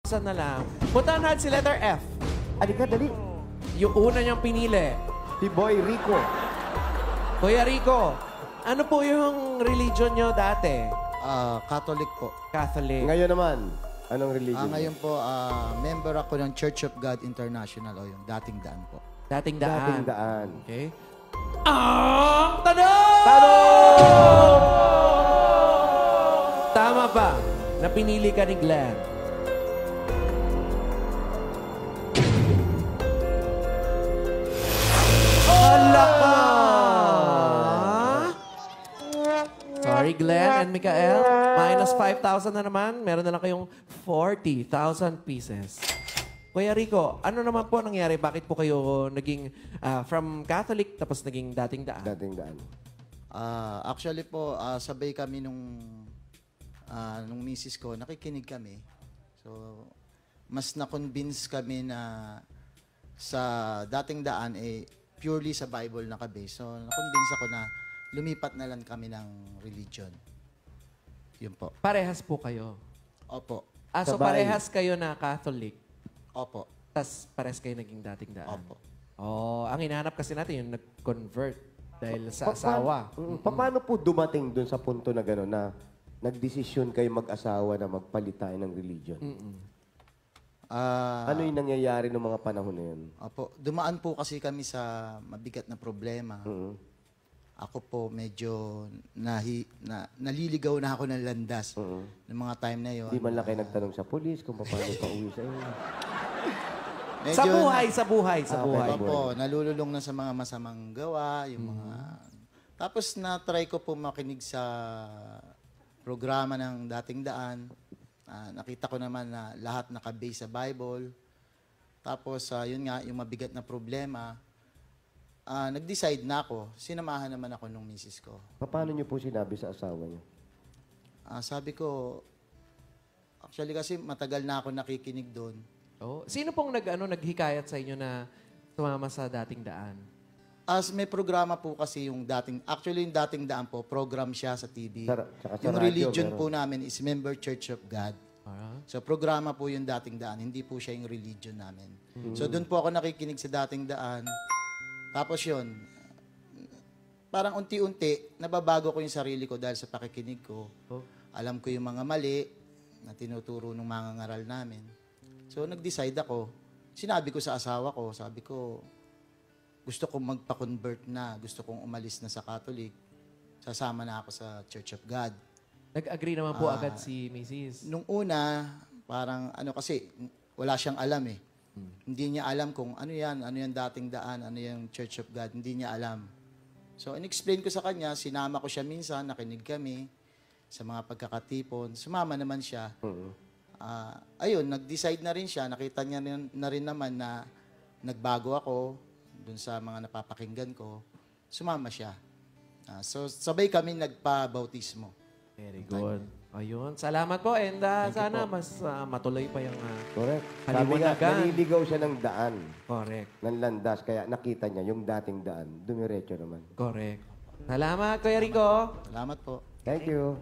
Isa na lang. Puntahan natin si letter F. Alika, dali. Yung una niyang pinili. Si Boy Rico. Kuya Rico, ano po yung religion niyo dati? Catholic po. Catholic. Ngayon naman, anong religion? Ngayon po, member ako ng Church of God International o yung dating daan po. Dating daan. Dating daan. Okay. Ang tanong! Tama ba na pinili ka ni Glenn? Hala ka! Sorry, Glenn and Mikael. Minus 5,000 na naman. Meron na lang kayong 40,000 pieces. Kuya Rico, ano naman po nangyari? Bakit po kayo naging from Catholic tapos naging dating daan? Dating daan. Actually po, sabay kami nung misis ko, nakikinig kami. So, mas na-convince kami na sa dating daan, purely sa Bible nakabase. So, na-convince ako na lumipat na lang kami ng religion. Yun po. Parehas po kayo? Opo. So Sabay. parehas kayo na Catholic? Opo. Tapos parehas kayo naging dating daan? Opo. Oh, ang hinahanap kasi natin yung nag-convert dahil sa asawa. Paano po dumating dun sa punto na gano'n na nagdesisyon kayo mag-asawa na magpalit tayo ng religion? Ano yung nangyayari ng mga panahon na yun? Opo. Dumaan po kasi kami sa mabigat na problema. Ako po medyo naliligaw na ako ng landas ng mga time na yon. Hindi man lang kayo nagtanong sa polis kung paano pa-uwi sa inyo. Sa buhay. Opo, nalululong na sa mga masamang gawa, yung mga... Tapos na-try ko po makinig sa programa ng dating daan. Nakita ko naman na lahat nakabase sa Bible. Tapos, yun nga, yung mabigat na problema, nag-decide na ako. Sinamahan naman ako nung misis ko. Paano niyo po sinabi sa asawa niyo? Sabi ko, actually kasi matagal na ako nakikinig doon. Oh, sino pong naghikayat sa inyo na tumama sa dating daan? May programa po kasi yung dating, actually yung dating daan po, program siya sa TV. Tsaka sa Yung radyo, religion meron. po namin is Member Church of God. So programa po yung dating daan, hindi po siya yung religion namin. So doon po ako nakikinig sa dating daan. Tapos yun, parang unti-unti, nababago ko yung sarili ko dahil sa pakikinig ko. Alam ko yung mga mali na tinuturo ng mga ngaral namin. So nag-decide ako, sinabi ko sa asawa ko, sabi ko, gusto kong magpa-convert na, gusto kong umalis na sa Catholic, sasama na ako sa Church of God. Nag-agree naman po agad si Mrs. Nung una, parang kasi, wala siyang alam eh. Hindi niya alam kung ano yan dating daan, ano yung Church of God, hindi niya alam. So, in-explain ko sa kanya, sinama ko siya minsan, nakinig kami sa mga pagkakatipon, sumama naman siya. Ayun, nag-decide na rin siya, nakita niya na rin naman na nagbago ako dun sa mga napapakinggan ko, sumama siya. So, sabay kami nagpa-bautismo. Very good. Ayun. Salamat po. And sana mas matuloy pa yung Correct. Sabi nga, kaliwanagan. naliligaw siya ng daan, Correct. ng landas, kaya nakita niya yung dating daan. Dumiretso naman. Correct. Salamat, Kuya Rico. Salamat po. Thank you.